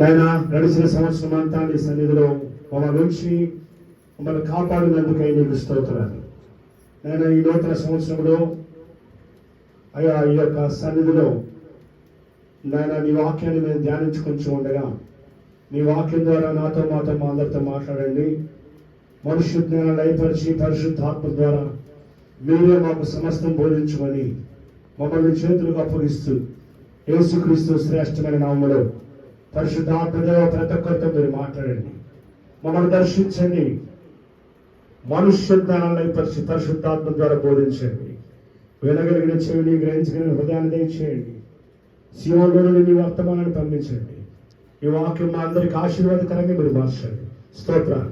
ఆయన గడిచిన సంవత్సరం అంతా నీ సన్నిధిలో మమ్మల్ని ఉంచి మమ్మల్ని కాపాడినందుకై నీకు స్తోత్రాలు. నేను ఈ నూతన సంవత్సరంలో అయ్యా ఈ యొక్క సన్నిధిలో నాయన నీ వాక్యాన్ని మేము ధ్యానించుకొని ఉండగా నీ వాక్యం ద్వారా నాతో మాతో మా అందరితో మాట్లాడండి. మనుష్య జ్ఞానం లయపరిచి పరిశుద్ధాత్మ ద్వారా మీరే మాకు సమస్తం బోధించమని మమ్మల్ని చేతులకు అప్పగిస్తూ యేసుక్రీస్తు శ్రేష్టమైన నామములో పరిశుద్ధాత్మదేవ ప్రతి ఒక్కరితో మీరు మాట్లాడండి, మమ్మల్ని దర్శించండి, మనుష్య జ్ఞానం లయపరిచి పరిశుద్ధాత్మ ద్వారా బోధించండి. వినగలిగిన చెవిని గ్రహించగలిగిన హృదయాన్ని దయచేయండి. శివోలో నీ వర్తమానాన్ని పంపించండి. ఈ వాక్యం మా అందరికి ఆశీర్వాదకరంగా మీరు మార్చండి. స్తోత్రాలు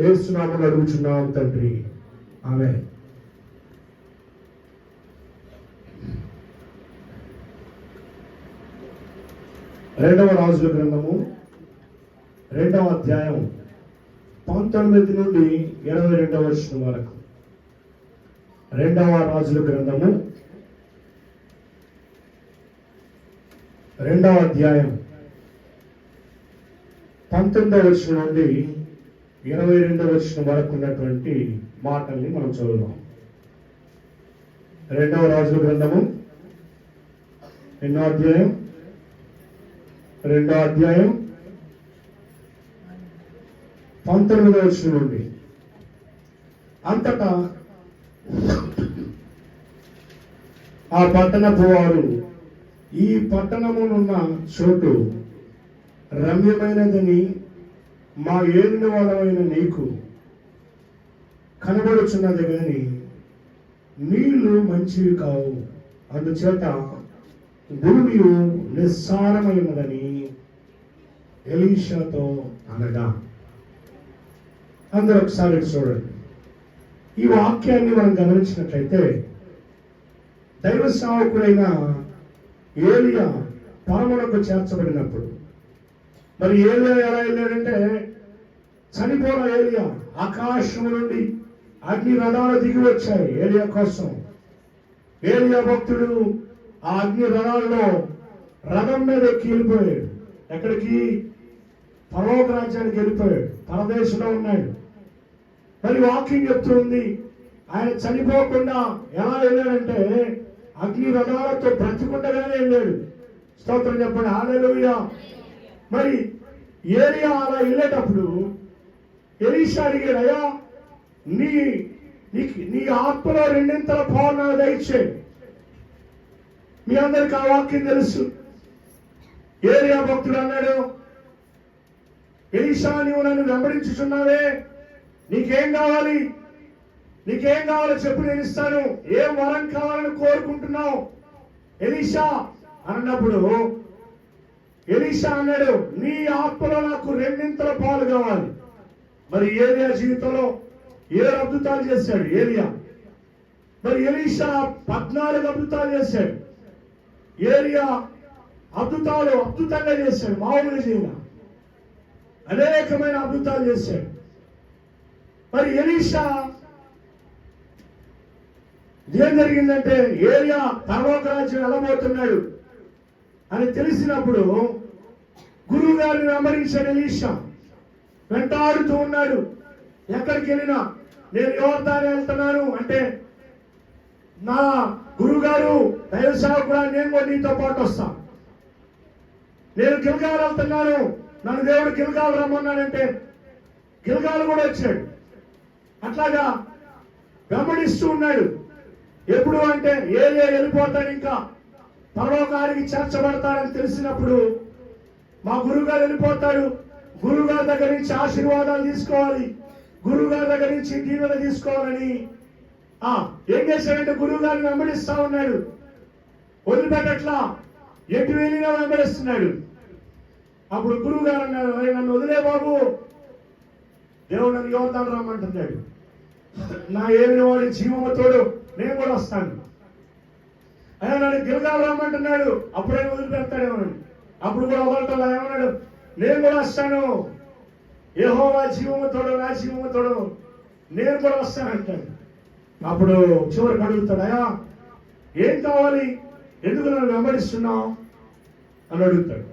యేసు నామములో అడుగుచున్నాం తండ్రి, ఆమేన్. రెండవ రాజుల గ్రంథము 2వ అధ్యాయం 19 నుండి 22వ వచనం వరకు. రెండవ రాజుల గ్రంథము 2వ అధ్యాయం 19వ వచనం నుండి 22వ వచనం వరకు ఉన్నటువంటి మాటల్ని మనం చదువుదాం. రెండవ రాజుల గ్రంథము 2వ అధ్యాయం 19వ వచనం నుండి. అంతటా ఆ పట్టణపు వారు ఈ పట్టణమునున్న చోటు రమ్యమైనదని మా ఏలిన వాళ్ళమైన నీకు కనబడుచున్నది కానీ నీళ్లు మంచివి కావు, అందుచేత భూమి నిస్సారమైనదని ఎలీషాతో అనగా. అందరూ ఒకసారి చూడండి. ఈ వాక్యాన్ని మనం గమనించినట్లయితే దైవ సేవకుడైన ఏలియా పరమునకు చేర్చబడినప్పుడు మరి ఏలియా ఎలా వెళ్ళాడంటే, చనిపోయిన ఏలియా ఆకాశం నుండి అగ్ని రథాలు దిగి వచ్చాయి ఏలియా కోసం. ఏలియా భక్తుడు ఆ అగ్ని రథాల్లో రథం మీద ఎక్కి వెళ్ళిపోయాడు. ఎక్కడికి? పరలోక రాజ్యానికి వెళ్ళిపోయాడు. పరదేశంలో ఉన్నాడు. మరి వాక్యం చెప్తుంది ఆయన చనిపోకుండా ఎలా వెళ్ళాడంటే అగ్ని రథాలతో బ్రతికుండగానే వెళ్ళాడు. స్తోత్రం చెప్పండి, హల్లెలూయా. మరి ఏలియా అలా వెళ్ళేటప్పుడు ఎలీషా అడిగాడు, అయ్యా నీ ఆత్మలో రెండింతల పౌర్ణ దయచే. మీ అందరికి ఆ వాక్యం తెలుసు. ఏలియా భక్తుడు అన్నాడు, ఎలీషా నీవు నన్ను వెంబడించుచున్నావే, నీకేం కావాలి? నీకేం కావాలో చెప్పు, నేను ఇస్తాను. ఏం వరం కావాలని కోరుకుంటున్నావు ఎలీషా అన్నప్పుడు ఎలీషా అన్నాడు, నీ ఆత్మలో నాకు రెండింతల పాలు కావాలి. మరి ఏలియా జీవితంలో 7 అద్భుతాలు చేశాడు ఏలియా. మరి ఎలీషా 14 అద్భుతాలు చేశాడు. ఏలియా అద్భుతంగా చేశాడు, మామూలుగా చేయగా అనేకమైన అద్భుతాలు చేశాడు. మరి ఎలీషా ఏం జరిగిందంటే, ఏలియా పరలోక రాజ్యం వెళ్ళబోతున్నాడు అని తెలిసినప్పుడు గురువు గారిని వెంబడించాడు ఎలీషా. వెంటాడుతూ ఉన్నాడు. ఎక్కడికి వెళ్ళినా నేను యోర్దాను వెళ్తున్నాను అంటే, నా గురువు గారు దైవ సేవకుడా నేను కూడా నీతో పాటు వస్తా. నేను గిల్గాలు వెళ్తున్నాను, నన్ను దేవుడు గిల్గాలు రమ్మన్నాడంటే గిల్గాలు కూడా వచ్చాడు. అట్లాగా వెంబడిస్తూ ఉన్నాడు. ఎప్పుడు అంటే ఏలియా వెళ్ళిపోతాడు, ఇంకా పరలోకానికి చేర్చబడతాడని తెలిసినప్పుడు మా గురువుగారు వెళ్ళిపోతాడు. గురువుగారి దగ్గర నుంచి ఆశీర్వాదాలు తీసుకోవాలి, గురువుగారి దగ్గర నుంచి దీవెన తీసుకోవాలని ఏం చేశాడంటే గురువు గారిని వెంబడిస్తా ఉన్నాడు. వదిలిపెట్టట్లా, ఎటు వెళ్ళినా వెంబడిస్తున్నాడు. అప్పుడు గురువు గారు అన్నారు, నన్ను వదిలే బాబు, దేవుడు నన్ను యోర్దాను రమ్మంటున్నాడు. నా ఏలిన వాడి జీవముతోడు నేను కూడా వస్తాను. అయినా నన్ను గిల్గాలు రమ్మంటున్నాడు, అప్పుడైనా వదిలిపెడతాడేమోనండి. అప్పుడు కూడా వదలటం ఏమన్నాడు, నేను కూడా వస్తాను. యెహోవా జీవముతోడు నా జీవముతోడు నేను కూడా వస్తానంటాడు. అప్పుడు చివరికి అడుగుతాడు, అయ్యా ఏం కావాలి, ఎందుకు నన్ను వెంబడిస్తున్నావు అని అడుగుతాడు.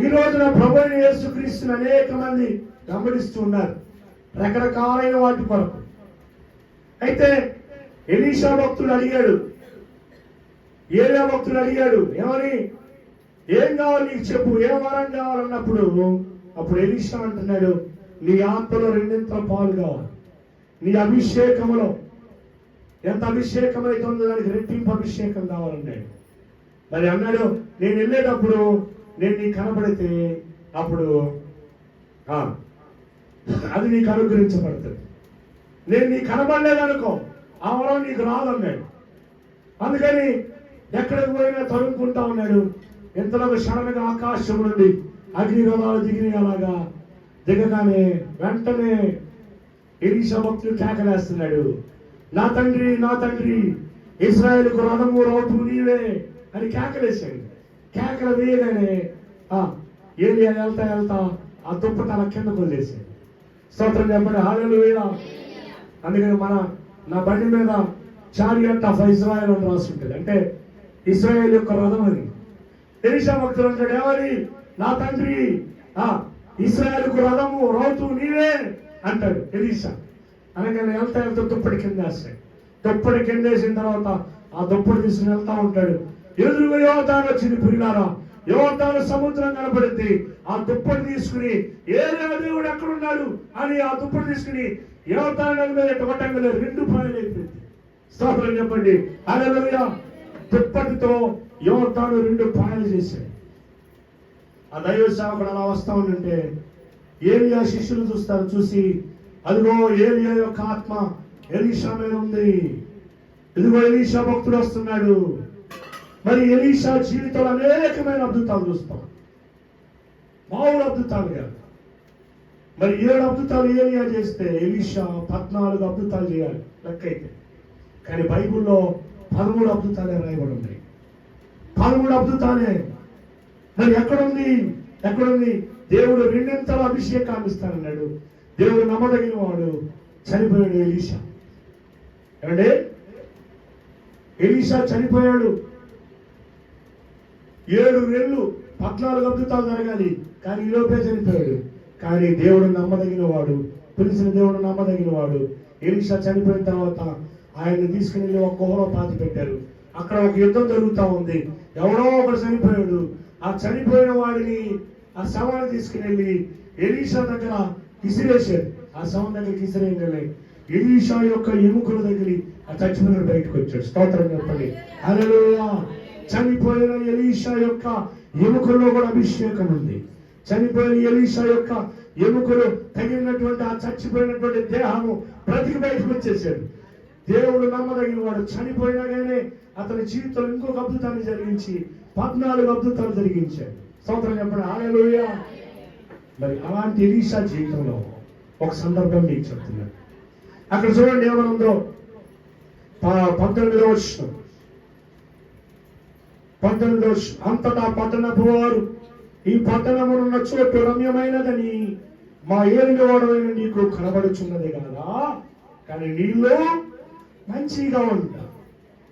ఈ రోజున ప్రభువైన యేసుక్రీస్తుని అనేక మంది వెంబడిస్తూ ఉన్నారు రకరకాలైన వాటి కొరకు. అయితే ఎలీషా భక్తుడు అడిగాడు, ఏలియా భక్తుడు అడిగాడు, ఏమని, ఏం కావాలి నీకు చెప్పు, ఏ వరం కావాలన్నప్పుడు అప్పుడు ఎలీషా అంటున్నాడు, నీ ఆత్మలో 2 పాలు కావాలి, నీ అభిషేకములో ఎంత అభిషేకం అవుతుందో దానికి 2 అభిషేకం కావాలన్నాడు. మరి అన్నాడు, నేను వెళ్ళేటప్పుడు నేను నీకు కనబడితే అప్పుడు అది నీకు అనుగ్రహించబడుతుంది, నేను నీకు కనబడలేదనుకో ఆ వరం నీకు రాదన్నాడు. అందుకని ఎక్కడికి పోయినా తరుముకుంటా ఉన్నాడు. ఇంతలో సడన్గా ఆకాశం నుండి అగ్ని రథాలు దిగినాయి. అలాగా దిగగానే వెంటనే ఎలీషా భక్తుడు కేకలేస్తున్నాడు, నా తండ్రి, నా తండ్రి, ఇశ్రాయేలుకు రథము రౌతు నీవే అని కేకలేశాడు. కేకలు వేయగానే ఏలియా వెళ్తా వెళ్తా ఆ దుప్పటి అలా కింద వదిలేశాడు. స్తోత్రం చెప్పండి, హల్లెలూయా. అందుకని నా బండి మీద చారియట్ ఆఫ్ ఇజ్రాయెల్ అని రాస్తుంటుంది, అంటే ఇశ్రాయేల్ యొక్క రథం అని. ఎలీషా భక్తుడు అంటాడు, ఏమని, నా తండ్రి, ఇశ్రాయేలుకు రథము రౌతు నీవే అంటాడు ఎలీషా. అనగానే వెళ్తా వెళ్తా దుప్పటి కింద వేస్తాడు. దుప్పటి కింద వేసిన తర్వాత ఆ దుప్పటి తీసుకుని వెళ్తా ఉంటాడు. ఎదురుగా యోర్దాను వచ్చింది. పిల్లారా, యోర్దాను సముద్రం కనపడింది. ఆ దుప్పటి తీసుకుని ఏలియా దేవుడు ఎక్కడున్నాడు అని ఆ దుప్పటి తీసుకుని యోర్దాను మీద ఒకటంగా 2 పాయలు అయిపోయింది. స్తోత్రం చెప్పండి, హల్లెలూయా. దుప్పటితో యోర్దాను 2 పాయలు చేశాడు. ఆ దైవ సేవకుడు అలా వస్తా ఉంటే ఏలియా శిష్యులు చూస్తారు. చూసి అదిగో ఏలియా యొక్క ఆత్మ ఎలీషా మీద ఉంది, ఇదిగో ఎలీషా భక్తుడు వస్తున్నాడు. మరి ఎలీషా జీవితంలో అనేకమైన అద్భుతాలు చూస్తాం, మామూలు అద్భుతాలు కాదు. మరి 7 అద్భుతాలు ఏలియా చేస్తే ఎలీషా 14 అద్భుతాలు చేయాలి లెక్క అయితే. కానీ బైబిల్లో 13 అద్భుతాలే రాయబడి ఉన్నాయి. 13 అద్భుతాలే. మరి ఎక్కడుంది దేవుడు 2 అభిషేకాన్ని ఇస్తానన్నాడు. దేవుడు నమ్మదగిన వాడు. చనిపోయాడు ఎలీషా. ఏమంటే ఎలీషా చనిపోయాడు. 7 నెలలు 14 అద్భుతాలు జరగాలి, కానీ ఈలోపే చనిపోయాడు. కానీ దేవుడు నమ్మదగిన వాడు, పిలిచిన దేవుడు నమ్మదగిన వాడు. ఎలీషా చనిపోయిన తర్వాత ఆయన్ని తీసుకుని వెళ్ళి ఒక గుహలో పాతి పెట్టారు. అక్కడ ఒక యుద్ధం జరుగుతూ ఉంది. ఎవరో ఒకడు చనిపోయాడు. ఆ చనిపోయిన వాడిని, ఆ శవాన్ని తీసుకుని వెళ్ళి ఎలీషా దగ్గర విసిరేశాడు. ఆ శవం దగ్గరికి విసిరేయగలే ఎలీషా యొక్క ఎముకల దగ్గర ఆ చచ్చిపోయిన బయటకు వచ్చాడు. స్తోత్రం చెప్పండి, హల్లెలూయా. చనిపోయిన ఎలీషా యొక్క ఎముకల్లో కూడా అభిషేకం ఉంది. చనిపోయిన ఎలీషా యొక్క ఎముకలు తగిలినటువంటి ఆ చచ్చిపోయినటువంటి దేహము బ్రతికి బయటకు వచ్చేసాడు. దేవుడు నమ్మదగిన వాడు. చనిపోయినా కానీ అతని జీవితంలో ఇంకొక అద్భుతాన్ని జరిగించి 14 అద్భుతాలు జరిగించాడు. స్తోత్రం చెప్పండి, హల్లెలూయా. మరి అలాంటి ఎలీషా జీవితంలో ఒక సందర్భం మీకు చెప్తున్నాను. అక్కడ చూడండి ఏమనుందో, 19వ వచనం. అంతటా పట్టణపు వారు, ఈ పట్టణమునున్న చోటు రమ్యమైనదని మా ఏలినవాడైన నీకు కనబడుచున్నది కదా, కానీ నీళ్ళు మంచిగా ఉంటా.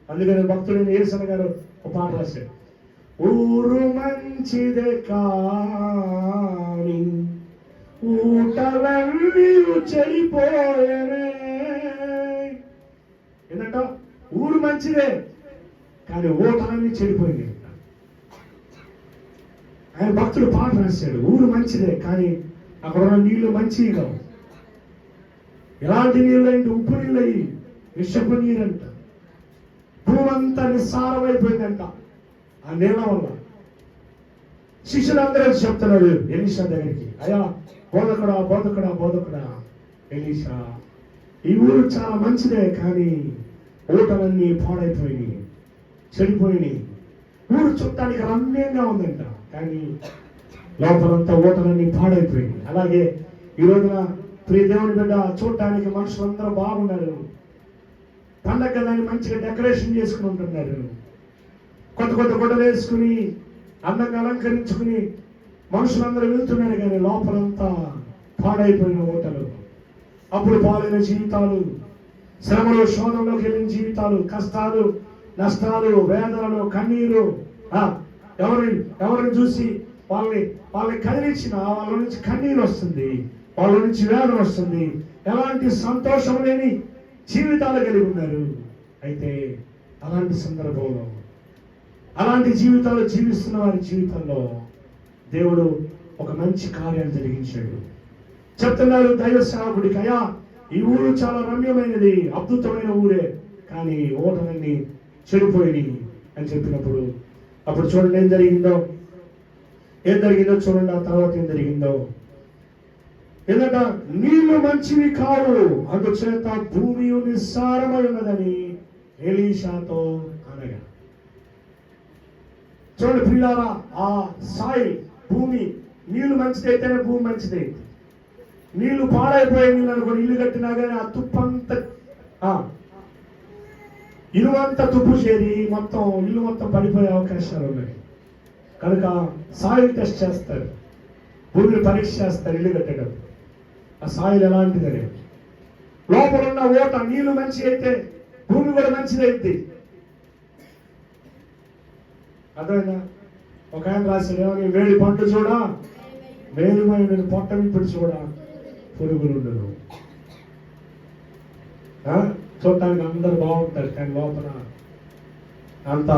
అందుకని భక్తుడైన యేసన్న గారు ఒక పాట రాశాడు, ఊరు మంచిదే కానీ ఊటలన్నీ చెడిపోయేనే. ఏంటంట, ఊరు మంచిదే కానీ ఊటలన్నీ చెడిపోయింది. ఆయన భక్తుడు పాట రాశాడు, ఊరు మంచిదే కానీ అక్కడ ఉన్న నీళ్లు మంచివి కావు. ఎలాంటి నీళ్ళు అంటే ఉప్పు నీళ్ళు అయ్యి విషపు నీరంట. భూమంతా నిస్సారమైపోయిందంట ఆ నీళ్ళ వల్ల. శిష్యులందరూ చెప్తున్నారు ఎలీషా దగ్గరికి, అయ్యా బోధకుడా ఎలీషా, ఈ ఊరు చాలా మంచిదే కానీ ఊటలన్నీ పాడైపోయినాయి, చెడిపోయినాయి. ఊరు చుట్టానికి రమ్యంగా ఉందంట, కానీ లోపలంతా ఊటలన్నీ పాడైపోయినాయి. అలాగే ఈ రోజున ప్రియ దేవుని బిడ్డ, చూడటానికి మనుషులందరూ బాగున్నారు. పండగ దాన్ని మంచిగా డెకరేషన్ చేసుకుని ఉంటున్నారు. కొత్త గుడ్డలు వేసుకుని అందంగా అలంకరించుకుని మనుషులందరూ వెళ్తున్నారు, కానీ లోపలంతా పాడైపోయిన ఊటలు, అప్పుడు పాలైన జీవితాలు, శ్రమలు శోధంలోకి వెళ్ళిన జీవితాలు, కష్టాలు, నష్టాలు, వేదనలు, కన్నీరు. ఎవరిని చూసి వాళ్ళని కదిలించిన వాళ్ళ నుంచి కన్నీరు వస్తుంది, వాళ్ళ నుంచి వేదన వస్తుంది, ఎలాంటి సంతోషం లేని జీవితాలు కలిగి ఉన్నారు. అయితే అలాంటి సందర్భంలో అలాంటి జీవితాలు జీవిస్తున్న వారి జీవితంలో దేవుడు ఒక మంచి కార్యాన్ని జరిగించాడు. చెప్తున్నారు దైవ సేవకుడికి, అయ్యా ఈ ఊరు చాలా రమ్యమైనది, అద్భుతమైన ఊరే, కానీ ఓటలన్నీ చెడిపోయినాయి అని చెప్పినప్పుడు అప్పుడు చూడండి ఏం జరిగిందో చూడండి. ఆ తర్వాత ఏం జరిగిందో, ఎందుకంటే నీళ్లు మంచివి కావు, అందుచేత భూమి నిస్సారమై ఉన్నదని ఎలీషాతో అనగా. చూడండి ప్రియులారా, ఆ సాయి భూమి నీళ్లు మంచిదైతేనే భూమి మంచిదైతే, నీళ్లు పాడైపోయే నీళ్ళు అనుకోని ఇల్లు కట్టినా కానీ ఆ తుప్పంతా ఇనువంతా తుప్పు చేరి మొత్తం ఇల్లు మొత్తం పడిపోయే అవకాశాలు ఉన్నాయి. కనుక సాయిల్ టెస్ట్ చేస్తారు, భూమిని పరీక్ష చేస్తారు ఇల్లు కట్టేటప్పుడు. ఆ సాయిల్ ఎలాంటిదని, లోపల ఉన్న ఓట నీళ్లు మంచి అయితే భూమి కూడా మంచిదైద్ది. అర్థమైందా? ఒక ఆయన రాశాడు, ఏమని, వేడి పంట చూడా మేలుమైన పొట్ట విప్పుడు చూడా పురుగులుండను. చూడటానికి అందరు బాగుంటారు, కానీ లోపల అంత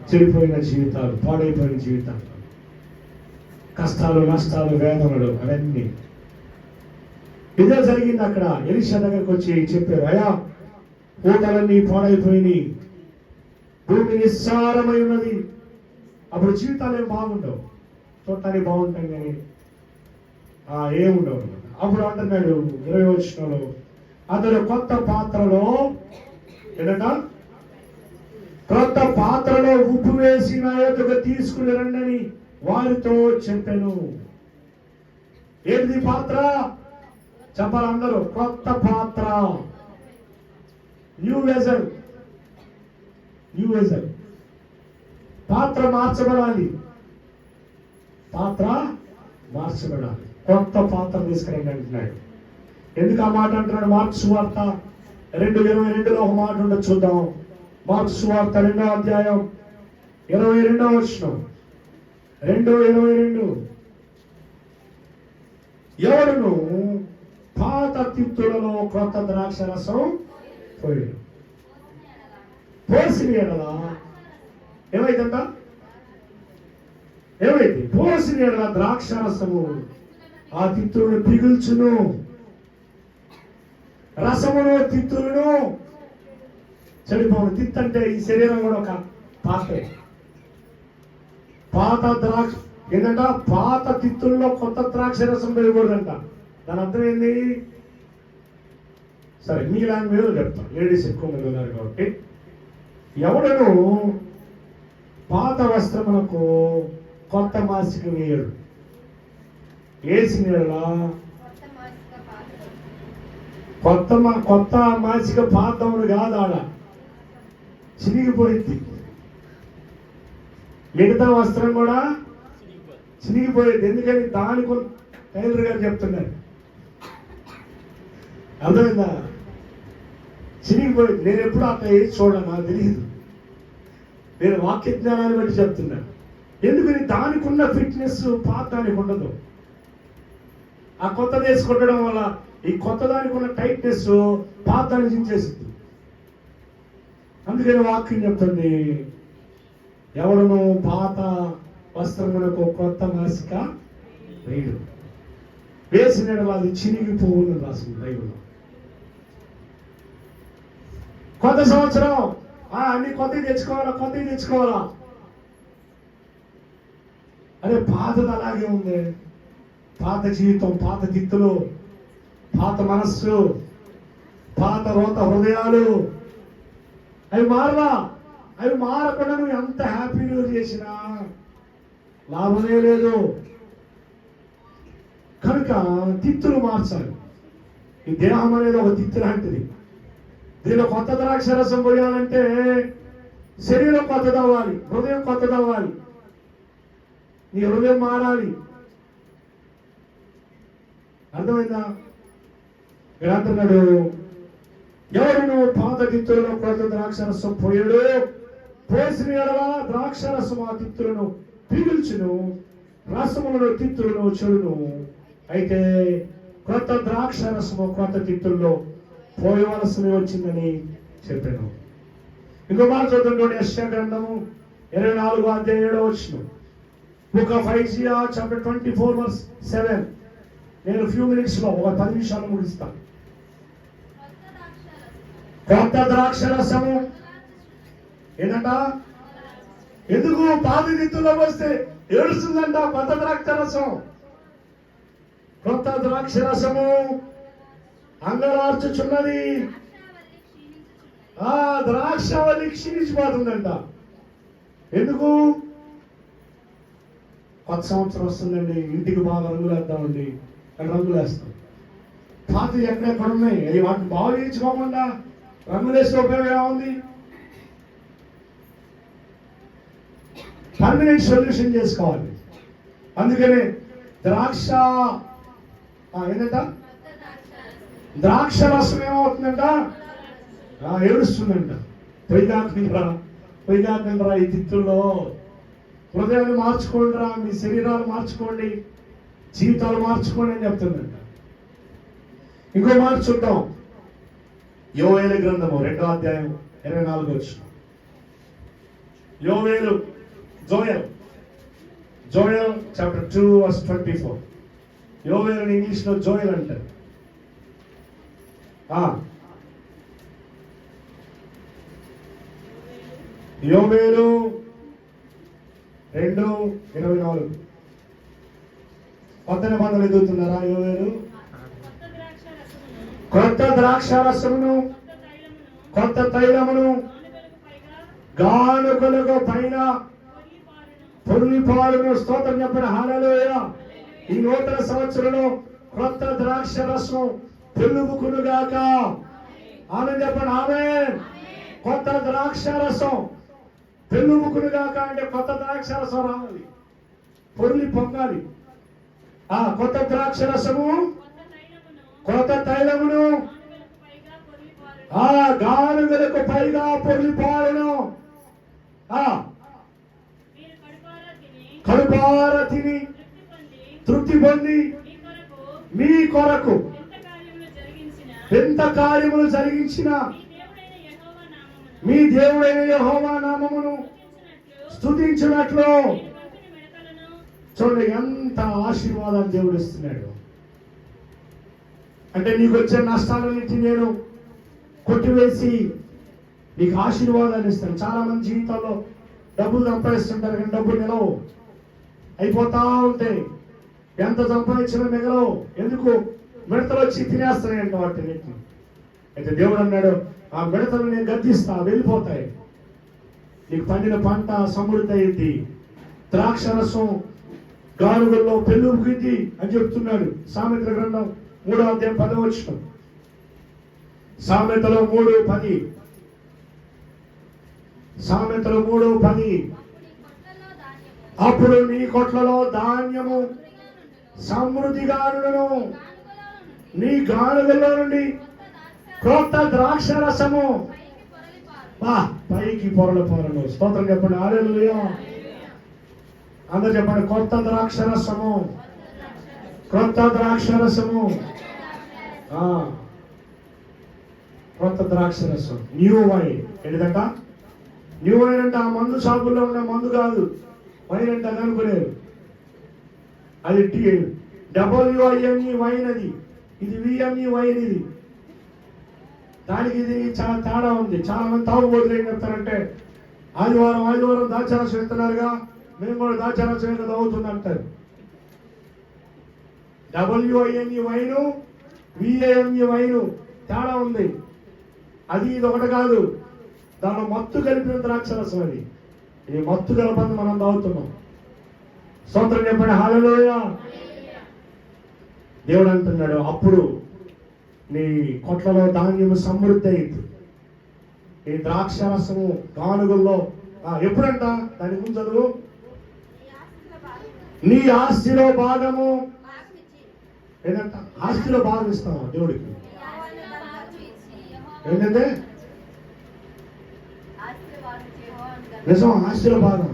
చెడిపోయిన జీవితాలు, పాడైపోయిన జీవితాలు, కష్టాలు, నష్టాలు, వేదనలు, అవన్నీ. ఇదే జరిగింది అక్కడ. ఎలీషా దగ్గరకు వచ్చి చెప్పారు, అయ్యా ఊటలన్నీ పాడైపోయినాయి, భూమి నిస్సారమై ఉన్నది. అప్పుడు జీవితాలు ఏం బాగుండవు, చూడటానికి బాగుంటాయి కానీ ఏముండవు. అప్పుడు అంటున్నాడు 20వ వచనంలో, అతడు కొత్త పాత్రలో ఏంటంట, క్రొత్త పాత్రలో ఉప్పు వేసి నా యొద్దకు తీసుకుని రండి వారితో చెప్పాను. ఏంటిది పాత్ర చెప్పాలి అందరూ? క్రొత్త పాత్ర, న్యూ వెజల్. పాత్ర మార్చబడాలి, కొత్త పాత్ర తీసుకురండి అంటున్నాడు. ఎందుకు ఆ మాట అంటున్నాడు? మార్కు సువార్త 2:22లో ఒక మాట ఉండదు, చూద్దాం. మార్కు సువార్త 2వ అధ్యాయం 22వ వచనం. 2:22, ఎవరును పాత తిత్తులలో క్రొత్త ద్రాక్ష రసం పోయాడు. పోసిన ఎడల ఏమైందంట? ఏమైంది? పోసిన ఎడల ద్రాక్ష రసము ఆ తిత్తులను పిగుల్చును, రసమును తిత్తులను చెడిపోను. తిత్తు అంటే ఈ శరీరం కూడా ఒక పాత్రే. పాత ద్రాక్ష ఏంటంట? పాత తిత్తుల్లో కొత్త ద్రాక్ష రసం పెరగకూడదంట. దాని అర్థం ఏంది? సరే మీ లాంగ్వేజ్ చెప్తాం, లేడీస్ ఎక్కువ మంది ఉన్నారు కాబట్టి. ఎవడను పాత వస్త్రములకు కొత్త మాసిక వేయడు, వేసిన కొత్త మాసిక పాతమును కాదు, ఆడ చినిగిపోయింది. మిగతా వస్త్రం కూడా చినిగిపోయింది. ఎందుకని? దానికి టైలర్ గారు చెప్తున్నారు. అర్థమైందా? చినిగిపోయింది. నేను ఎప్పుడు అట్లా వేసి చూడాలి, నాకు తెలియదు. నేను వాక్య జ్ఞానాన్ని బట్టి చెప్తున్నాను. ఎందుకని? దానికి ఉన్న ఫిట్నెస్ పాత దానికి ఉండదు. ఆ కొత్త వేసుకుంటడం వల్ల ఈ కొత్త దానికి ఉన్న టైట్నెస్ పాత దాన్ని చించేసింది. అందుకని వాక్యం చెప్తుంది, ఎవడను పాత వస్త్రములకు కొత్త మాసిక వేయడు, వేసిన అది చినిగిపోవును రాసింది బైబిల్లో. కొత్త సంవత్సరం అన్ని కొత్తవి తెచ్చుకోవాలా. అరే పాతది అలాగే ఉంది. పాత జీవితం, పాత దిత్తులు, పాత మనస్సు, పాత రోత హృదయాలు, అవి మారలా. అవి మారకుండా నువ్వు ఎంత హ్యాపీ న్యూ ఇయర్ చేసినా లాభమే లేదు. కనుక తిత్తులు మార్చాలి. ఈ దేహం అనేది ఒక తిత్తు లాంటిది. దీనిలో కొత్త ద్రాక్ష రసం పోయాలంటే శరీరం కొత్తదవ్వాలి, హృదయం కొత్తదవ్వాలి, నీ హృదయం మారాలి. అర్థమైందా? ఇక్కడ అంటున్నాడు, ఎవరును పాత తిత్తులను కొత్త ద్రాక్ష రసం పోయాడు, పోసిన ఎడల ద్రాక్ష రసం ఆ తిత్తులను పీల్చును, రసములను తిత్తులను చెడును. అయితే కొత్త ద్రాక్ష రసము కొత్త తిత్తుల్లో పోయవలసిన వచ్చిందని చెప్పాను. ఇంకో మాట చూద్దాం. యెషయా గ్రంథము 24:7 బుక్ ఆఫ్ ఐజియా చాప్టర్ 24:7. నేను ఫ్యూ మినిట్స్ లో ఒక 10 నిమిషాలు ముగిస్తాను. కొత్త ద్రాక్ష రసము ఏంటంట? ఎందుకు పాత తిత్తుల్లో వస్తే ఏడుస్తుందంట కొత్త ద్రాక్ష రసం. కొత్త ద్రాక్ష రసము అంగలార్చుచున్నది, ఆ ద్రాక్షవల్లి క్షీణించిపోతుందంట. ఎందుకు? కొత్త సంవత్సరం వస్తుందండి, ఇంటికి బాగా రంగులు వేద్దామండి, రంగులు వేస్తాం. పాత ఎక్కడెక్కడ ఉన్నాయి అవి వాటిని బాగు చేయించుకోకుండా రంగులు వేసే ఉపయోగం ఏముంది? పర్మనెంట్ సొల్యూషన్ చేసుకోవాలి. అందుకనే ద్రాక్ష ఏంటంట? ద్రాక్ష రసం ఏమవుతుందంట? ఏడుస్తుందంట. పొయ్యిగాకండ్రా ఈ తిత్తుల్లో. హృదయాన్ని మార్చుకోండిరా, మీ శరీరాలు మార్చుకోండి, జీవితాలు మార్చుకోండి అని చెప్తుందంట. ఇంకో మాట చూద్దాం. యోవేలు గ్రంథము 2:24. యోవేలు జోయల్ చాప్టర్ 2:24. యోవేలు ఇంగ్లీష్ లో జోయల్ అంటారు. యోవేలు 2:24. కొత్త నిబంధనలు ఎదుగుతున్నారా? యోవేలు కొత్త ద్రాక్ష రసమును కొత్త తైలమును గానుగలకు పైన పొర్లిపారును. స్తోత్రం చెప్పిన హల్లెలూయా. ఈ నూతన సంవత్సరంలో కొత్త ద్రాక్ష రసం పెళ్ళుకునుగాక. ఆమె చెప్పండి ఆమేన్. కొత్త ద్రాక్ష రసం పెళ్ళుకునుగాక అంటే కొత్త ద్రాక్ష రసం రావాలి, పొర్లి పొంగాలి. కొత్త ద్రాక్ష రసము కొత్త తైలమును గానుగలకు పైగా పొర్లిపారును. కడుపార తిని తృప్తి పొంది మీ కొరకు ఎంత కార్యములు జరిగించిన మీ దేవుడైన యెహోవా నామమును స్తుతించినట్లు. చూడండి ఎంత ఆశీర్వాదాలు దేవుడు ఇస్తున్నాడు. అంటే నీకు వచ్చే నష్టాలన్నింటినీ నేను కొట్టివేసి నీకు ఆశీర్వాదాన్ని ఇస్తాను. చాలా మంది జీవితాల్లో డబ్బులు సంపాదిస్తుంటారు కానీ డబ్బులు నిలవు, అయిపోతా ఉంటాయి. ఎంత సంపాదించినా మిగలవు. ఎందుకు? మిడతలు వచ్చి తినేస్తాయంట వాటిని. అయితే దేవుడు అన్నాడు, ఆ మిడతలు నేను గద్దిస్తా, వెళ్ళిపోతాయి. నీకు పండిన పంట సమృద్ధి అయింది, ద్రాక్ష రసం గానుగల్లో పెళ్ళుకింది అని చెప్తున్నాడు. సామెతల గ్రంథం 3:10. సామెతలు 3:10. సామెతలు 3:10. అప్పుడు నీ కొట్లలో ధాన్యము సమృద్ధిగానును, నీ గానుగల్లో నుండి కొత్త ద్రాక్ష రసము పైకి పొరలు. స్తోత్రం చెప్పండి హల్లెలూయా. అందరూ చెప్పండి కొత్త ద్రాక్ష రసము, కొత్త ద్రాక్ష రసము, కొత్త ద్రాక్ష రసం. New wine. ఏంటంట? న్యూ వైన్ అంటే ఆ మందు షాపుల్లో ఉన్న మందు కాదు. వైన్ అంటే అది అనుకునేది. అది WINE వైన్, అది ఇది VME వైన్. ఇది దానికి ఇది చాలా తేడా ఉంది. చాలా మంది తాగుబోతులు ఏం చెప్తారంటే ఆదివారం దాచారసం ఇస్తున్నారుగా, మేము కూడా దాచారసం ఏదో తాగుతుంది అంటారు. WINE వైను VAME వైను తేడా ఉంది. అది ఇది ఒకటి కాదు. దానిలో మత్తు కలిపిన ద్రాక్షరసం. అది ఈ మత్తు కలపంది మనం తాగుతున్నాం. స్తోత్రం చెప్పండి హల్లెలూయా. దేవుడు అంటున్నాడు, అప్పుడు నీ కొట్లలో ధాన్యము సమృద్ధి అయింది, ఈ ద్రాక్షరసము గానుగుల్లో. ఎప్పుడంట? దాని గురించి చదువు. నీ ఆస్తిలో భాగము ఏంటంట? ఆస్తిలో భాగం ఇస్తావా దేవుడికి? ఏంటంటే నిజం, ఆస్తిలో భాగం.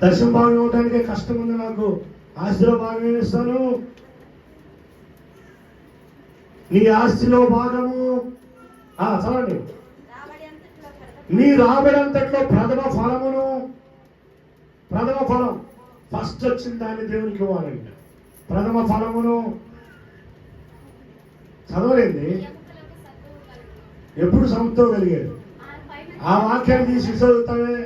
దశమ భాగం ఇవ్వడానికే కష్టం ఉంది నాకు. ఆస్తిలో భాగం ఏమిస్తాను? నీ ఆస్తిలో భాగము చదవండి. నీ రాబడి అంతట్లో ప్రథమ ఫలం ఫస్ట్ వచ్చిన దాన్ని దేవునికి ఇవ్వాలండి. ప్రథమ ఫలమును చదవలేండి. ఎప్పుడు సమతో కలిగాడు? ఆ వాక్యాన్ని తీసి చదువుతావే.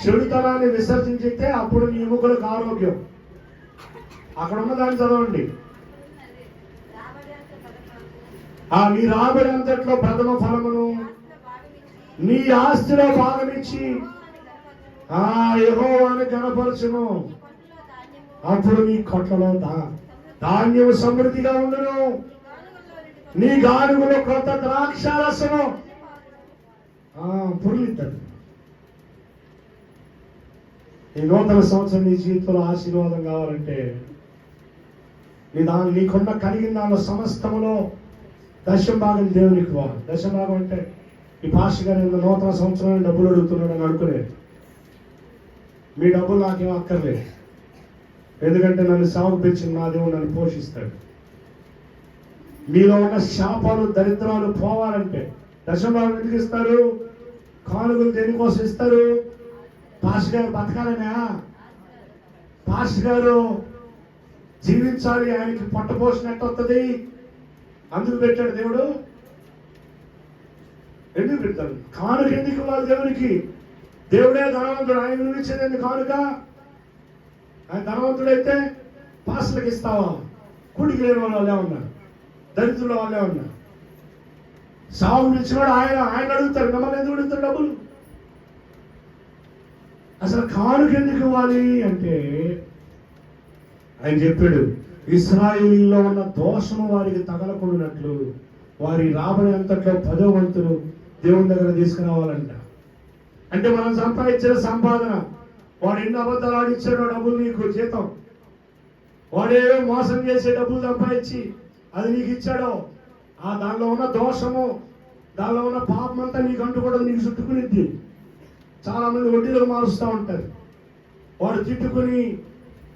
చెడుతనాన్ని విసర్జించితే అప్పుడు నీ ఎముకలకు ఆరోగ్యం. అక్కడ ఉన్నదాన్ని చదవండి. నీ రాబడి అంతట్లో ప్రథమ ఫలమును నీ ఆస్తిలో భాగమిచ్చి యెహోవాను ఘనపరచును. అప్పుడు నీ కొట్లలో ధాన్యం సమృద్ధిగా ఉండును. నీ గానుగులో కొత్త ద్రాక్షారసము పొర్లిద్దరు. ఈ నూతన సంవత్సరం నీ జీవితంలో ఆశీర్వాదం కావాలంటే నీకున్న కలిగిన దానిలో సమస్తములో దశమ భాగం దేవునికి ఇవ్వాలి. దశమ భాగం అంటే ఈ పాస్టర్ గారు నూతన సంవత్సరం డబ్బులు అడుగుతున్నాడని అనుకునేది. మీ డబ్బులు నాకేం అక్కర్లేదు, ఎందుకంటే నన్ను సేవకు పెంచిన నా దేవుడు నన్ను పోషిస్తాడు. మీలో ఉన్న శాపాలు దరిద్రాలు పోవాలంటే దశమ భాగం ఎందుకు ఇస్తారు? కానుకలు దేనికోసం ఇస్తారు? పాస్టర్ గారు బతకాలనా? పాస్టర్ గారు జీవించాలి, ఆయనకి పొట్టపోషణ ఎట్ట వస్తుంది? అందుకు పెట్టాడు దేవుడు. ఎందుకు పెడతాడు? కానుక ఎందుకు ఇవ్వాలి దేవునికి? దేవుడే ధనవంతుడు, ఆయన ఇచ్చేది కానుక. ఆయన ధనవంతుడైతే పాస్టర్లకు ఇస్తావా? కూడికి లేని వాళ్ళే ఉన్నారు, దరిద్రుల వాళ్ళే ఉన్నారు. సాగు పిలిచినాడు ఆయన అడుగుతారు, మిమ్మల్ని ఎందుకు అడుగుతారు డబ్బులు? అసలు కానుక ఎందుకు ఇవ్వాలి అంటే ఆయన చెప్పాడు, ఇశ్రాయేలీలో ఉన్న దోషము వారికి తగలకుండానట్లు వారి రాబడి అంతట్లో 10వ వంతును దేవుని దగ్గర తీసుకురావాలంట. అంటే మనం సంపాదించిన సంపాదన, వాడు ఎన్ని అబద్ధాలు ఆడిచ్చాడో డబ్బులు నీకు జీతం, వాడేవో మోసం చేసే డబ్బులు సంపాదించి అది నీకు ఇచ్చాడో దానిలో ఉన్న దోషము, దానిలో ఉన్న పాపం అంతా నీకు అంటుకూడదు, నీకు చుట్టుకునిద్ది. చాలా మంది వడ్డీలకు మారుస్తూ ఉంటారు. వాడు తిట్టుకుని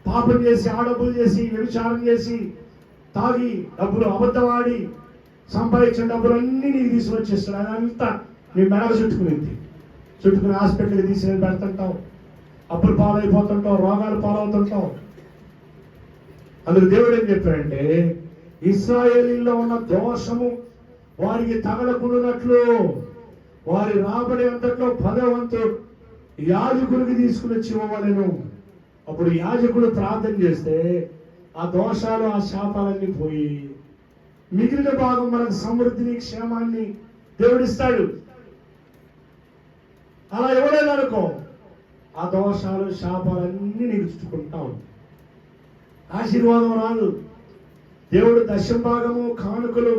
పాపం చేసి, ఆ డబ్బులు చేసి, వ్యభిచారం చేసి, తాగి డబ్బులు అబద్ధం ఆడి సంపాదించిన డబ్బులన్నీ నీకు తీసుకొచ్చేస్తాడు. అదంతా నీ మెడలు చుట్టుకుని హాస్పిటల్కి తీసుకెళ్ళి పెడుతుంటావు, అప్పులు పాలైపోతుంటావు, రోగాలు పాలవుతుంటావు. అందుకు దేవుడు ఏం చెప్పాడంటే, ఇశ్రాయేలీలో ఉన్న దోషము వారికి తగలకుండానట్లు వారి రాబడి అంతట్లో 10వ వంతు యాజకుడికి తీసుకుని వచ్చి ఇవ్వవలెను. అప్పుడు యాజకుడు ప్రార్థన చేస్తే ఆ దోషాలు, ఆ శాపాలన్నీ పోయి మిగిలిన భాగం మనకు సమృద్ధిని, క్షేమాన్ని దేవుడిస్తాడు. అలా ఇవ్వలేదనుకో, ఆ దోషాలు, శాపాలన్నీ నీకు చుట్టుకుంటావు, ఆశీర్వాదం రాదు. దేవుడు దశమ భాగము, కానుకలు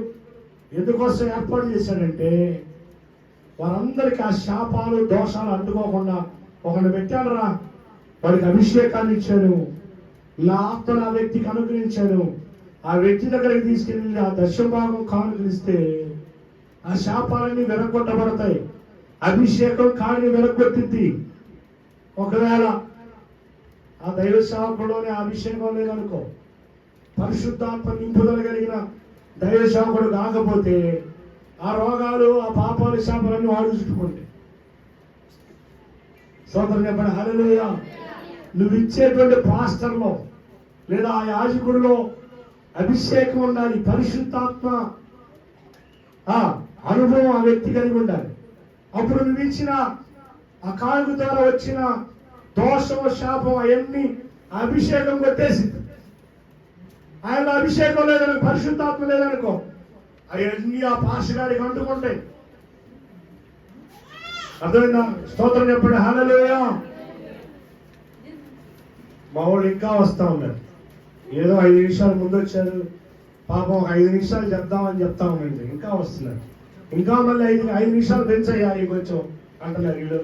ఎందుకోసం ఏర్పాటు చేశాడంటే వారందరికీ ఆ శాపాలు, దోషాలు అంటుకోకుండా ఒకరిని పెట్టాను రా, వాడికి అభిషేకాన్ని ఇచ్చాను, నా ఆత్మను ఆ వ్యక్తికి అనుగ్రహించాను. ఆ వ్యక్తి దగ్గరికి తీసుకెళ్ళి ఆ దశమ భాగం కానుకలు ఇస్తే ఆ శాపాలన్నీ వెనక్కొట్టబడతాయి. అభిషేకం కాడిని వెనక్కొట్టింది. ఒకవేళ ఆ దైవ సేవకుడులోనే అభిషేకం లేదనుకో, పరిశుద్ధాత్మ నింపుదల కలిగిన దైవ సేవకుడు కాకపోతే ఆ రోగాలు, ఆ పాపాలు, శాపాలన్నీ వాడు చుట్టుకుంటే. స్తోత్రం చెప్పండి, హల్లెలూయా. నువ్వు ఇచ్చేటువంటి పాస్టర్లో లేదా ఆ యాజకుడిలో అభిషేకం ఉండాలి, పరిశుద్ధాత్మ అనుభవం ఆ వ్యక్తి కలిగి ఉండాలి. అప్పుడు నువ్వు ఇచ్చిన ఆ కానుక ద్వారా వచ్చిన దోషం, శాపం అవన్నీ అభిషేకం కొట్టేసింది. ఆయనలో అభిషేకం లేదనుకో, పరిశుద్ధాత్మ లేదనుకో, అవన్నీ ఆ పాస్టర్ గారికి అంటుకుంటాయి. అర్థమైందా? స్తోత్రం చెప్పండి, హల్లెలూయా. మా వాళ్ళు ఇంకా వస్తా ఉన్నారు. ఏదో 5 నిమిషాలు ముందు వచ్చారు, పాపం ఒక 5 నిమిషాలు చెప్దామని చెప్తా ఉండండి, ఇంకా వస్తున్నారు. ఇంకా మళ్ళీ 5 నిమిషాలు పెంచయ్యా కొంచెం అంటున్నారు వీళ్ళు.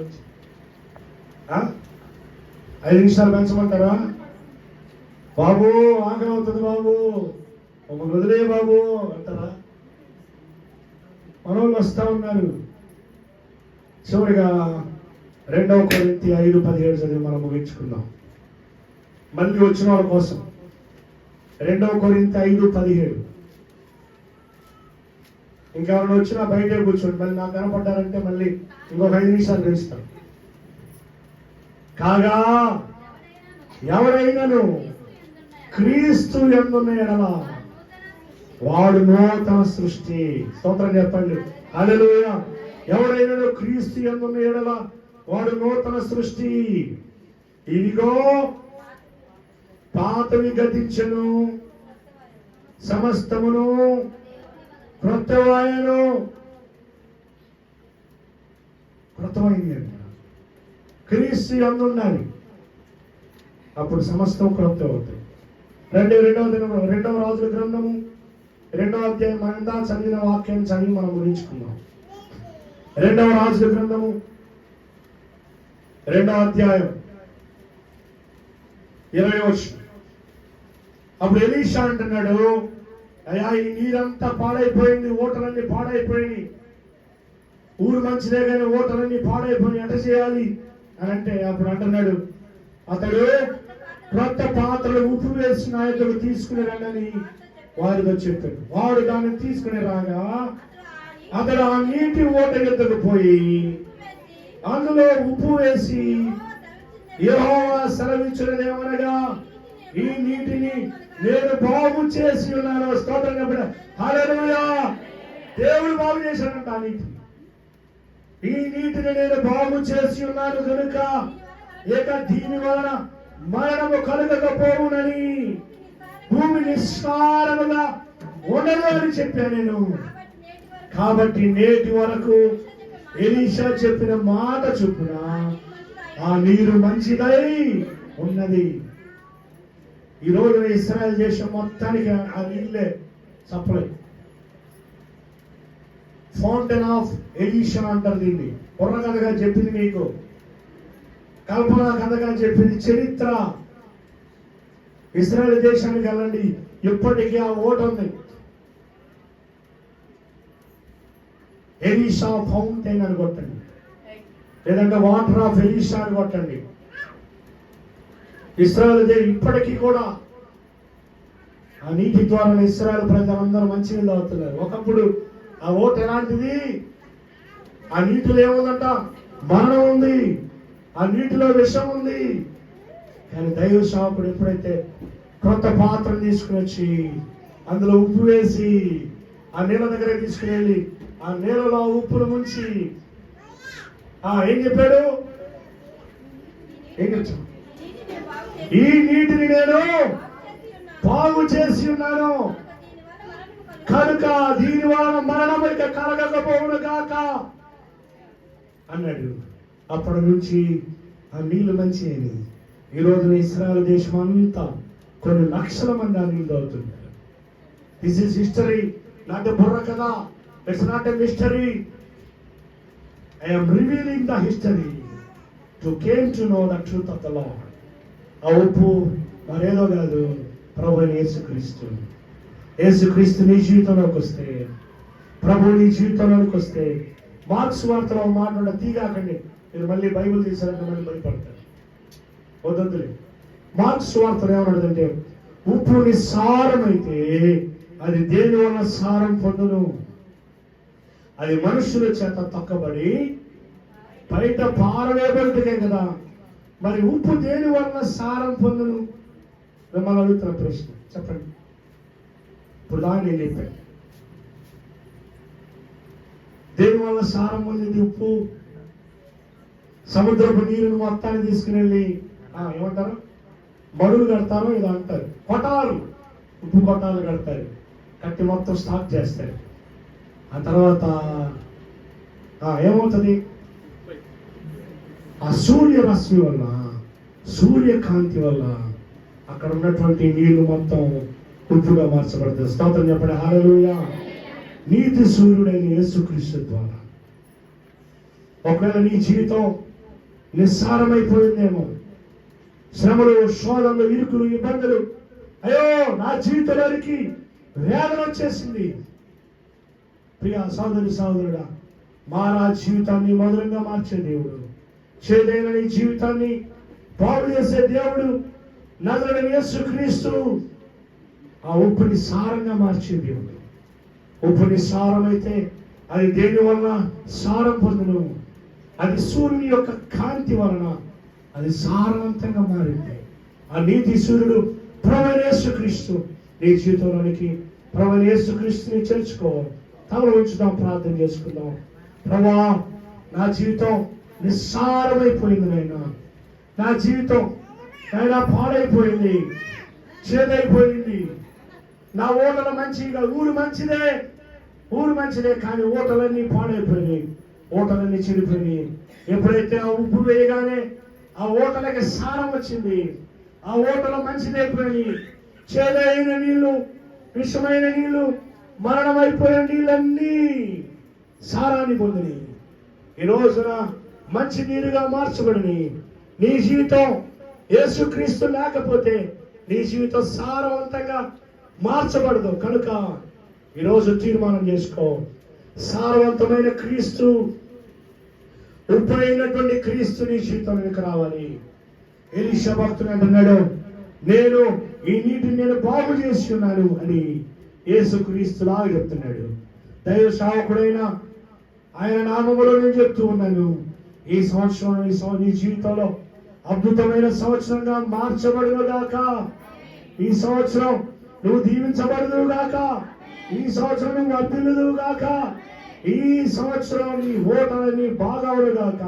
5 నిమిషాలు పెంచమంటారా? బాబు ఆకలి అవుతుంది బాబు, ఒక వదిలే బాబు అంటారా? మనోళ్ళు వస్తూ ఉన్నారు. చివరిగా 2 కొరింథీ 5:17 చదివి మనం ముగించుకుందాం. మళ్ళీ వచ్చిన వాళ్ళ కోసం 2 కొరింథీ 5:17. ఇంకెవరైనా వచ్చినా బయటే కూర్చోండి. మళ్ళీ నాకు కనపడ్డారంటే మళ్ళీ ఇంకొక 5 నిమిషాలు గెలుస్తాం. కాగా ఎవరైనాను క్రీస్తు యందున్న ఎడల వాడు నూతన సృష్టి. స్తోత్రం చెప్పండి. హల్లెలూయా. ఎవరైనాను క్రీస్తు యందున్న ఎడల వాడు నూతన సృష్టి. ఇదిగో పాతవి గతించెను, సమస్తమును క్రొత్తవాయను. క్రొత్తమైంది అంట. క్రీస్తు యందు ఉండాలి, అప్పుడు సమస్తం క్రొత్త అవుతాయి. రెండవ రాజుల గ్రంథము 2వ అధ్యాయం అంతా చదివిన వాక్యాన్ని చదివి మనం ముగించుకుందాం. 2వ రాజుల గ్రంథము 2వ అధ్యాయం 20వ వచనం. అప్పుడు ఎలీషా అంటున్నాడు, అయ్యా ఈ నీరంతా పాడైపోయింది, ఓటలన్నీ పాడైపోయినాయి, ఊరు మంచిదే కానీ ఓటలన్నీ పాడైపోయి ఎట చేయాలి అని అంటే, అప్పుడు అంటున్నాడు అతడు క్రొత్త పాత్రలు ఉప్పు వేసి నా యొద్దకు తీసుకుని రండి వారితో చెప్పాడు. వాడు దాన్ని తీసుకుని రాగా అతడు ఆ నీటి ఓట యొద్దకు పోయి అందులో ఉప్పు వేసి యెహోవా సెలవిచ్చినదేమనగా ఈ నీటిని నేను బాగు చేసి ఉన్నాను. స్తోత్రం చెప్పండి. హల్లెలూయా. దేవుడు బాగు చేశాడంట ఆ నీటిని. ఈ నీటిని నేను బాగు చేసి ఉన్నాను కనుక ఇక దీని వలన మరణము కలుగకపోవునని, భూమి నిస్సారముగా ఉండదు అని చెప్పాను నేను. కాబట్టి నేటి వరకు ఎలీషా చెప్పిన మాట చొప్పున ఆ నీరు మంచిదై ఉన్నది. ఈ రోజున ఇశ్రాయేలు దేశం మొత్తానికి ఆ నీళ్ళే సప్లై. ఫౌంటైన్ ఆఫ్ ఎలీషా అంటారు దీన్ని. బుర్ర కథగా చెప్పింది మీకు, కల్పన కథగా చెప్పింది చరిత్ర. ఇశ్రాయేలు దేశానికి వెళ్ళండి, ఇప్పటికీ ఆ ఓట ఉంది. ఎలీషా ఫౌంటైన్ అని కొట్టండి, లేదంటే వాటర్ ఆఫ్ ఎలీషా అని కొట్టండి. ఇశ్రాయేలు ఇప్పటికీ కూడా ఆ నీటి ద్వారా ఇశ్రాయేలు ప్రజలందరూ మంచినీళ్ళు తాగుతున్నారు. ఒకప్పుడు ఆ ఓట ఎలాంటిది? ఆ నీటిలో ఏముందంట? మరణం ఉంది, ఆ నీటిలో విషం ఉంది. కానీ దైవ సేవకుడు ఎప్పుడైతే క్రొత్త పాత్రను తీసుకుని వచ్చి అందులో ఉప్పు వేసి ఆ నీళ్ళ దగ్గర తీసుకుని వెళ్ళి ఆ నీళ్ళలో ఉప్పును ముంచి ఏం చెప్పాడు? ఏం చెప్పాడు? ఈ నీటిని నేను బాగు చేసి ఉన్నాను కనుక దీని వలన మరణం ఇక కలగకపోవును గాక అన్నాడు. అప్పటి నుంచి ఆ నీళ్లు మంచి అని ఈ రోజున ఇశ్రాయేలు దేశం అంతా కొన్ని లక్షల మంది ఆ నీళ్ళు తాగుతున్నారు. This is history, not a బుర్ర కదా. It's not a mystery. I am revealing the history to came to know the truth of the Lord. ఆ ఉప్పు మరేదో కాదు, ప్రభు యేసుక్రీస్తు. యేసుక్రీస్తు నీ జీవితంలోకి వస్తే, ప్రభు నీ జీవితంలోకి వస్తే, మార్క్స్ వార్తలో మాట్లాడ తీగాకండి. మీరు మళ్ళీ బైబిల్ తీసారంటే మళ్ళీ భయపడతారు. వద్దులే. మార్క్స్ వార్తలు ఏమన్నాడంటే, ఉప్పు నిస్సారమైతే అది దేని వల్ల సారం పొందును? అది మనుషుల చేత తొక్కబడి బయట పారవేయబడితే కదా. మరి ఉప్పు దేని వల్ల సారం పొందును? మిమ్మల్ని అడుగుతున్న ప్రశ్న చెప్పండి. ఇప్పుడు దాన్ని నేను చెప్పాను. దేని వల్ల సారం పొందింది ఉప్పు? సముద్రపు నీరుని మొత్తాన్ని తీసుకుని వెళ్ళి ఏమంటారు, మడులు కడతారు, ఇది అంటారు, కొట్టాలు, ఉప్పు కొట్టాలు కడతారు, కట్టి మొత్తం స్టాక్ చేస్తారు. ఆ తర్వాత ఏమవుతుంది? ఆ సూర్యరశ్మి వల్ల, సూర్యకాంతి వల్ల అక్కడ ఉన్నటువంటి నీళ్లు మొత్తం ఉప్పుగా మార్చబడుతుంది. స్తోత్రం చెప్పండి. హల్లెలూయా. నీతి సూర్యుడైన యేసుక్రీస్తు ద్వారా. ఒకవేళ నీ జీవితం నిస్సారమైపోయిందేమో, శ్రమలు, శోధనలు, ఇరుకులు, ఇబ్బందులు, అయ్యో నా జీవితంలోనికి వేదన వచ్చేసింది. ప్రియ సోదరి సోదరుడా, మారా జీవితాన్ని మధురంగా మార్చే దేవుడు, చేదైన నీ జీవితాన్ని బాగు చేసే దేవుడు నజరేయుడైన యేసుక్రీస్తు ఆ ఉప్పుని సారంగా మార్చే దేవుడు. ఉప్పుని సారమైతే అది దేని వలన సారం పొందును? అది సూర్యుని యొక్క కాంతి వలన అది సారవంతంగా మారింది. ఆ నీతి సూర్యుడు ప్రభువైన యేసుక్రీస్తు నీ జీవితంలోనికి ప్రభువైన యేసుక్రీస్తుని చేర్చుకోవాలి. తమలో ఉంచుదాం, ప్రార్థన చేసుకుందాం. ప్రభువా, నా జీవితం నిస్సారమైపోయింది నాయనా. నా జీవితం నాయనా పాడైపోయింది, చేదైపోయింది. నా ఓటల మంచిగా ఊరు మంచిదే కానీ ఓటలన్నీ పాడైపోయినాయి, ఓటలన్నీ చెడిపోయినాయి. ఎప్పుడైతే ఆ ఉప్పు వేయగానే ఆ ఓటలకి సారం వచ్చింది, ఆ ఓటలు మంచిదైపోయినాయి. చేదైన నీళ్లు, విషమైన నీళ్లు, మరణమైపోయిన నీళ్ళన్నీ సారాన్ని పొందినాయి. ఈ రోజున మంచి నీరుగా మార్చబడిని. నీ జీవితం యేసుక్రీస్తు లేకపోతే నీ జీవితం సారవంతంగా మార్చబడదు. కనుక ఈరోజు తీర్మానం చేసుకో, సారవంతమైన క్రీస్తు, ఉప్పైనటువంటి క్రీస్తు నీ జీవితంలోకి రావాలి. ఎలీషా భక్తుడు అంటున్నాడు, నేను ఈ నీటిని నేను బాగు చేసి ఉన్నాను అని యేసుక్రీస్తులాగా చెప్తున్నాడు. దైవ సేవకుడైన ఆయన నామములో నేను చెప్తూ ఉన్నాను, ఈ సంవత్సరం నీ జీవితంలో అద్భుతమైన సంవత్సరంగా మార్చబడును గాక. ఈ సంవత్సరం నువ్వు దీవించబడదు గాక. ఈ సంవత్సరం నువ్వు అద్భుతులు గాక. ఈ సంవత్సరం నీ ఓటలన్నీ బాగవును గాక.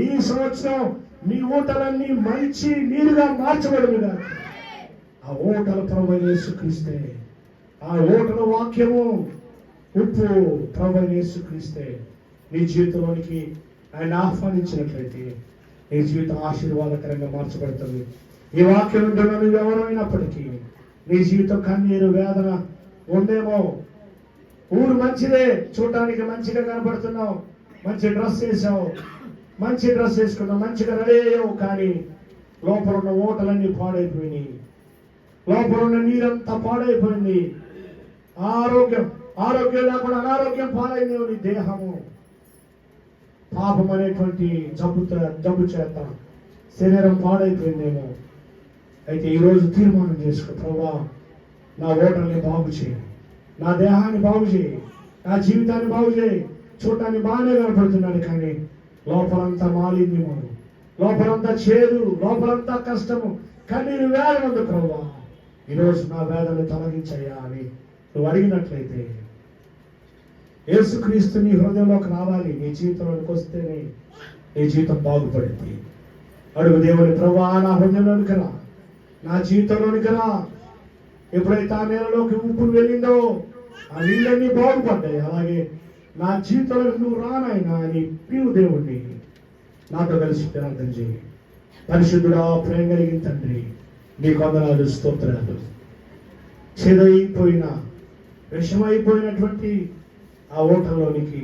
ఈ సంవత్సరం నీ ఓటలన్నీ మంచి నీరుగా మార్చబడును గాక. ఆ ఓటల ప్రభువైన యేసుక్రీస్తే, ఆ ఓటల వాక్యము ఉప్పు ప్రభువైన యేసుక్రీస్తే నీ జీవితంలోనికి ఆయన ఆహ్వానించినట్లయితే నీ జీవితం ఆశీర్వాదకరంగా మార్చబడుతుంది. ఈ వాక్యం వింటున్న నువ్వు ఎవరైనప్పటికీ నీ జీవితం కన్నీరు, వేదన ఉందేమో. ఊరు మంచిదే, చూడటానికి మంచిగా కనపడుతున్నావు, మంచి డ్రెస్ వేసావు, మంచి డ్రెస్ వేసుకున్నావు, మంచిగా రెడీ అయ్యావు, కానీ లోపల ఉన్న ఓటలన్నీ పాడైపోయినాయి, లోపల ఉన్న నీరంతా పాడైపోయింది. ఆరోగ్యం లేకుండా అనారోగ్యం పాలైంది. నీ దేహము పాపం అనేటువంటి జబ్బు చేత శరీరం పాడైపోయిందేమో. అయితే ఈరోజు తీర్మానం చేసుకో, ప్రభువా, నా ఓటల్ని బాగు చేయి, నా దేహాన్ని బాగు చేయి, నా జీవితాన్ని బాగు చేయి. చూడటానికి బాగానే కనపడుతున్నాను కానీ లోపలంతా మాలిన్యము, లోపలంతా చేదు, లోపలంతా కష్టము, కన్నీరు వేదన ఉంది. ప్రభువా, ఈరోజు నా వేదనని తొలగించయ్యా అని నువ్వు అడిగినట్లయితే యేసుక్రీస్తు నీ హృదయంలోకి రావాలి. నీ జీవితంలోకి వస్తేనే నీ జీవితం బాగుపడింది. అడుగు దేవుని, ప్రభువా, నా హృదయంలోనికి రా, నా జీవితంలోనికి రా. ఎప్పుడైతే ఆ నేలలోకి ఉప్పు వెళ్ళిందో ఆ నీళ్ళన్నీ బాగుపడ్డాయి. అలాగే నా జీవితంలో నువ్వు రానాయనా అని పిలువు దేవుణ్ణి. నాతో కలిసి ప్రార్థన చేయి. పరిశుద్ధుడా, ప్రేమ కలిగిన తండ్రి, నీ వందనాలు, స్తోత్రాలు. చెదైపోయిన, విషమైపోయినటువంటి ఆ ఓటలోనికి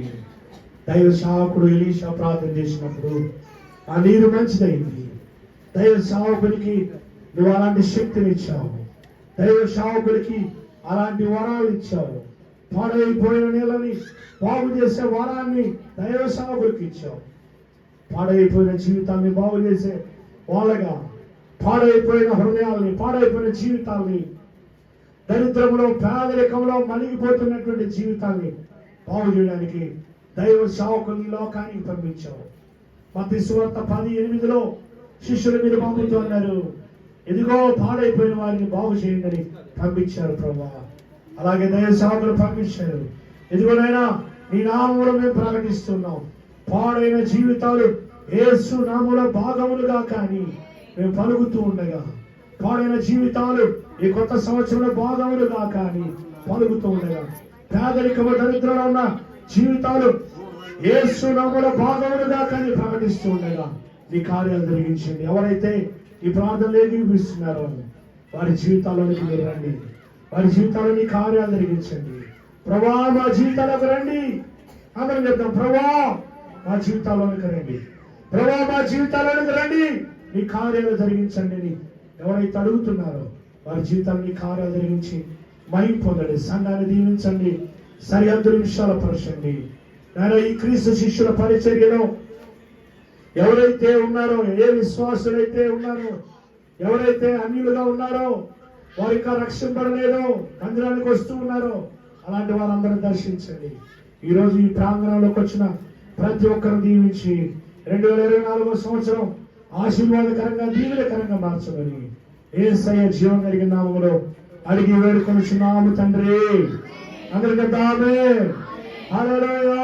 దైవ సేవకుడు ఎలీషా ప్రార్థన చేసినప్పుడు ఆ నీరు మంచిదైంది. దైవ సేవకుడికి నువ్వు అలాంటి శక్తిని ఇచ్చావు, దైవ సేవకుడికి అలాంటి వరాలు ఇచ్చావు. పాడైపోయిన నీళ్ళని బాగు చేసే వరాన్ని దైవ సేవకుడికి ఇచ్చావు. పాడైపోయిన జీవితాన్ని బాగు చేసే వాళ్ళగా, పాడైపోయిన హృదయాల్ని, పాడైపోయిన జీవితాల్ని, దరిద్రంలో, పేదరికంలో మలిగిపోతున్నటువంటి జీవితాన్ని బాగు చేయడానికి దైవ సేవకుని లోకానికి పంపించావు. మత్తయి సువార్త 10:8 శిష్యులు మీరు పంపుతూ అన్నారు, ఇదిగో పాడైపోయిన వారిని బాగు చేయండి పంపించారు ప్రభువా. అలాగే దైవ సేవకులు పంపించారు, ఇదిగోనైనా నీ నామములో మేము ప్రకటిస్తున్నాం, పాడైన జీవితాలు యేసు నామములో భాగములుగా కానీ మేము పలుకుతూ ఉండగా, పాడైన జీవితాలు ఈ కొత్త సంవత్సరంలో భాగములుగా కానీ పలుకుతూ ఉండగా, పేదరికము, దరిద్రంలో ఉన్న జీవితాలు యేసు నామములో భాగములుగా కానీ ప్రకటిస్తూ ఉండగా నీ కార్యాలు జరిగించండి. ఎవరైతే ఈ ప్రార్థనలు ఏకీభవిస్తున్నారో వారి జీవితాల్లోనికి మీరు రండి, వారి జీవితాల్లో నీ కార్యాలు జరిగించండి. ప్రభువా, మా జీవితాలకు రండి. అందరం చెప్తాం, ప్రభువా మా జీవితాల్లోనికి రండి, ప్రభువా మా జీవితాల్లోనికి రండి, నీ కార్యాలు జరిగించండి అని ఎవరైతే అడుగుతున్నారో వారి జీవితాన్ని నీ కార్యాలు జరిగించి మహిమ పొందండి. సంఘాన్ని దీవించండి, సరిహద్దులు విషయాలు పరచండి. నాయన, ఈ క్రీస్తు శిష్యుల పరిచర్యలో ఎవరైతే ఉన్నారో, ఏ విశ్వాసులైతే ఉన్నారో, ఎవరైతే అన్యులుగా ఉన్నారో, వారు ఇంకా రక్షింపడలేదో, మందిరానికి వస్తూ ఉన్నారో, అలాంటి వారందరూ దర్శించండి. ఈరోజు ఈ ప్రాంగణంలోకి వచ్చిన ప్రతి ఒక్కరు దీవించి 2024వ సంవత్సరం ఆశీర్వాదకరంగా, దీవెనకరంగా మార్చమని యేసయ్య జీవం కలిగిన నామములో అడిగి వేడుకొనుచున్నాము తండ్రి. అందరికీ ఆమేన్. హల్లెలూయా.